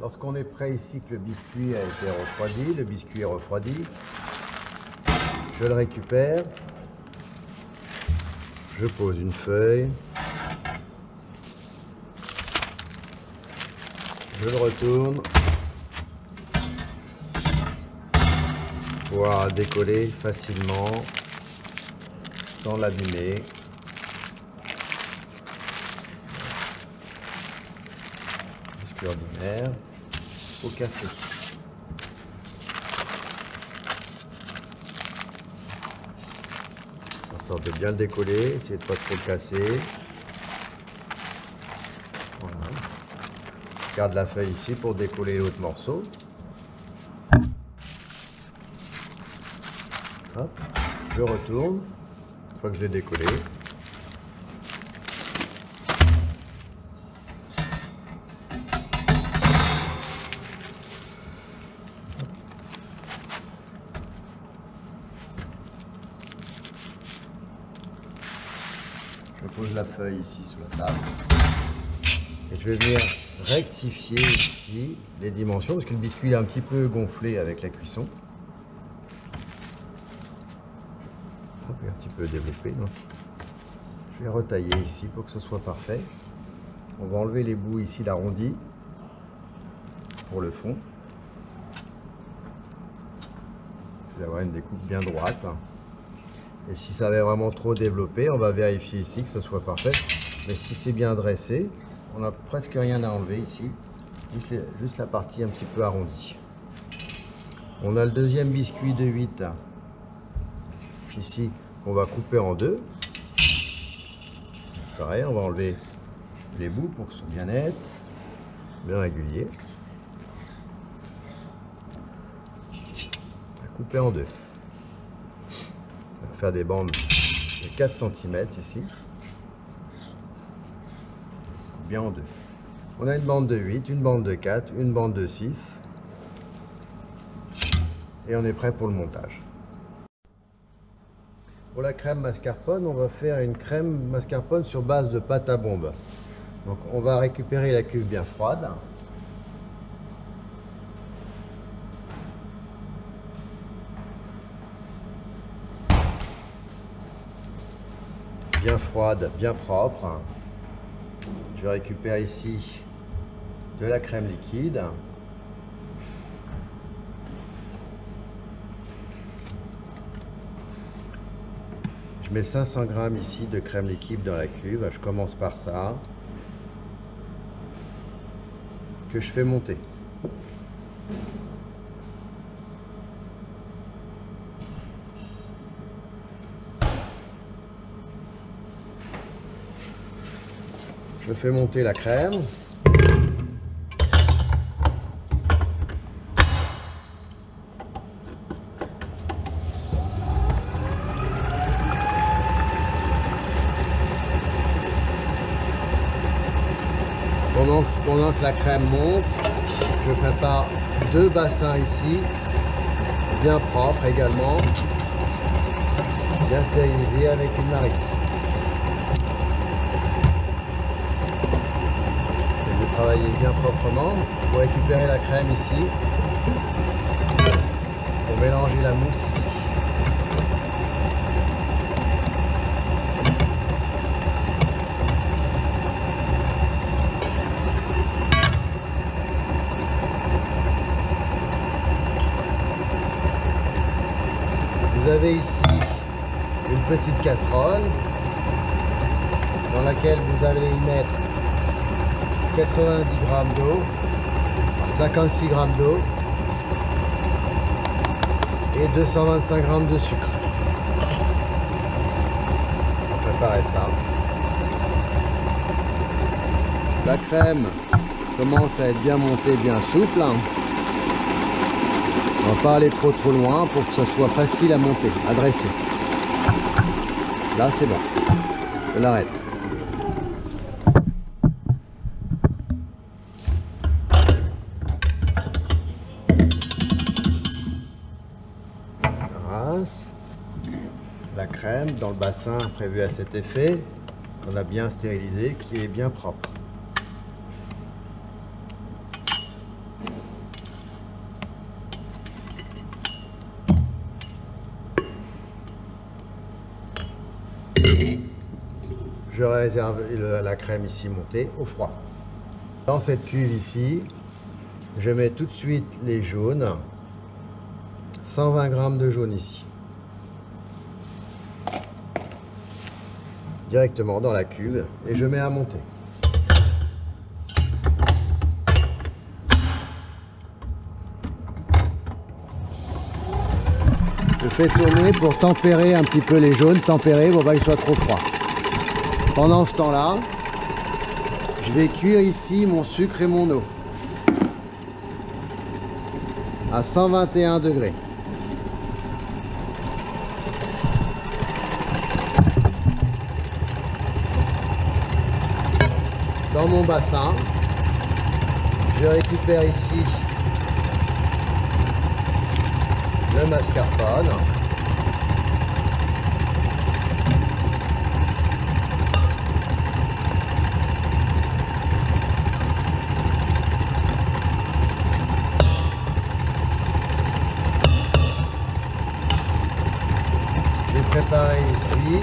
Lorsqu'on est prêt ici, que le biscuit a été refroidi, le biscuit est refroidi, je le récupère, je pose une feuille, je le retourne pour pouvoir décoller facilement sans l'abîmer. Biscuit ordinaire au café. En sorte de bien le décoller, essayez de pas trop le casser. Voilà. Je garde la feuille ici pour décoller l'autre morceau. Hop, je retourne une fois que je l'ai décollé. Je pose la feuille ici sous la table et je vais venir rectifier ici les dimensions parce que le biscuit est un petit peu gonflé avec la cuisson. Hop, il est un petit peu développé, donc je vais retailler ici pour que ce soit parfait. On va enlever les bouts ici d'arrondi pour le fond. C'est d'avoir une découpe bien droite. Et si ça avait vraiment trop développé, on va vérifier ici que ce soit parfait. Mais si c'est bien dressé, on n'a presque rien à enlever ici. Juste la partie un petit peu arrondie. On a le deuxième biscuit de 8 ici qu'on va couper en deux. Pareil, on va enlever les bouts pour que ce soit bien net, bien régulier. On va couper en deux. On va faire des bandes de 4 cm ici. Bien en deux. On a une bande de 8, une bande de 4, une bande de 6. Et on est prêt pour le montage. Pour la crème mascarpone, on va faire une crème mascarpone sur base de pâte à bombe. Donc on va récupérer la cuve bien froide. Bien froide, bien propre. Je récupère ici de la crème liquide. Je mets 500 g ici de crème liquide dans la cuve. Je commence par ça, que je fais monter. Je fais monter la crème. Pendant que la crème monte, je prépare deux bassins ici, bien propres également, bien stérilisés avec une maryse. Je vais travailler bien proprement pour récupérer la crème ici, pour mélanger la mousse ici. Vous avez ici une petite casserole dans laquelle vous allez y mettre 90 g d'eau, 56 g d'eau et 225 g de sucre. On va préparer ça. La crème commence à être bien montée, bien souple. On va pas aller trop loin pour que ça soit facile à monter, à dresser. Là c'est bon, je l'arrête. La crème dans le bassin prévu à cet effet, qu'on a bien stérilisé, qui est bien propre. je réserve la crème ici montée au froid. Dans cette cuve ici, je mets tout de suite les jaunes. 120 g de jaune ici. Directement dans la cuve et je mets à monter. Je fais tourner pour tempérer un petit peu les jaunes, tempérer pour pas qu'ils soient trop froids. Pendant ce temps-là, je vais cuire ici mon sucre et mon eau à 121 degrés. Dans mon bassin, je récupère ici le mascarpone. J'ai préparé ici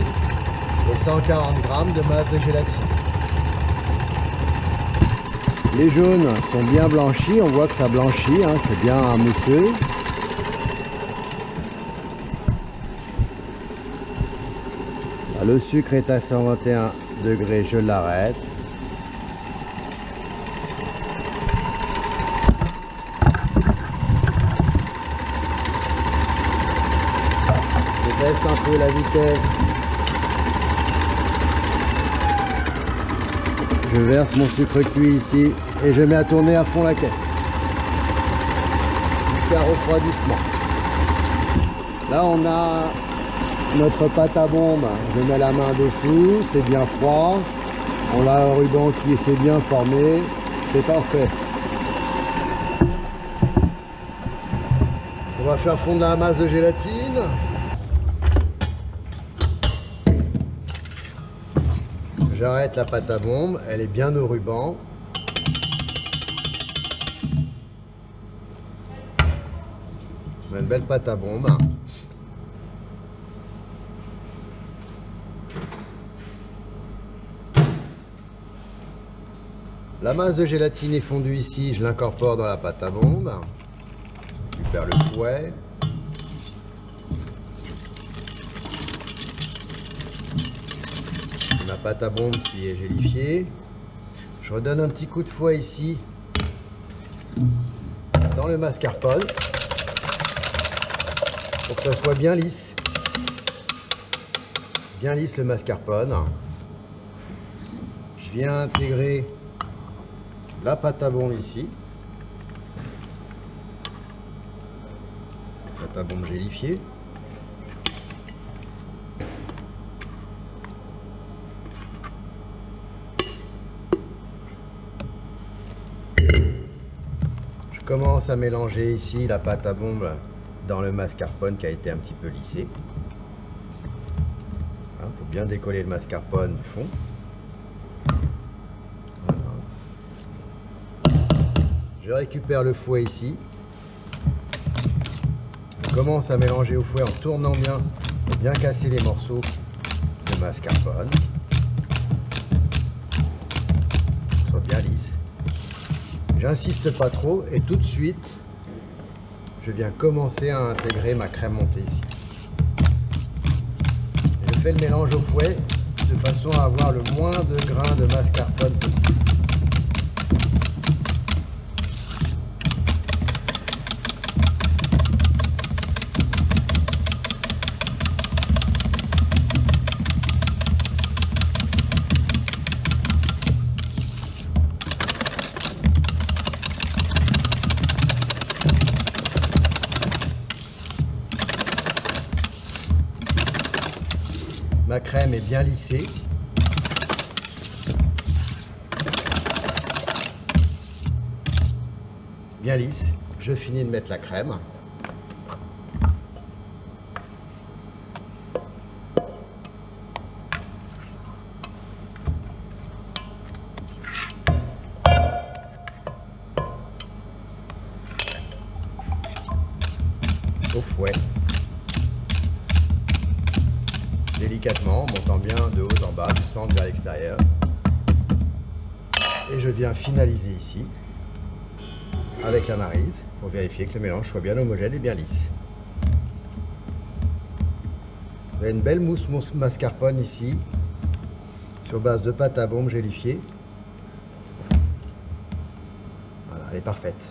les 140 g de masse de gélatine. Les jaunes sont bien blanchis, on voit que ça blanchit, hein, c'est bien mousseux. Le sucre est à 121 degrés, je l'arrête. Je baisse un peu la vitesse. Je verse mon sucre cuit ici et je mets à tourner à fond la caisse. Jusqu'à refroidissement. Là on a notre pâte à bombe. Je mets la main dessous, c'est bien froid. On a un ruban qui s'est bien formé. C'est parfait. On va faire fondre la masse de gélatine. J'arrête la pâte à bombe, elle est bien au ruban. On a une belle pâte à bombe. La masse de gélatine est fondue ici, je l'incorpore dans la pâte à bombe. Je récupère le fouet. Ma pâte à bombe qui est gélifiée. Je redonne un petit coup de fouet ici dans le mascarpone pour que ça soit bien lisse. Bien lisse le mascarpone. Je viens intégrer la pâte à bombe ici. Pâte à bombe gélifiée. Je commence à mélanger ici la pâte à bombe dans le mascarpone qui a été un petit peu lissé. Il faut bien décoller le mascarpone du fond. Je récupère le fouet ici. Je commence à mélanger au fouet en tournant bien, pour bien casser les morceaux de mascarpone. Soit bien lisse. J'insiste pas trop et tout de suite, je viens commencer à intégrer ma crème montée ici. Je fais le mélange au fouet de façon à avoir le moins de grains de mascarpone possible. Ma crème est bien lissée. Bien lisse. Je finis de mettre la crème. Au fouet. délicatement, en montant bien de haut en bas, du centre vers l'extérieur. Et je viens finaliser ici avec la maryse pour vérifier que le mélange soit bien homogène et bien lisse. Vous avez une belle mousse mascarpone ici, sur base de pâte à bombe gélifiée. Voilà, elle est parfaite.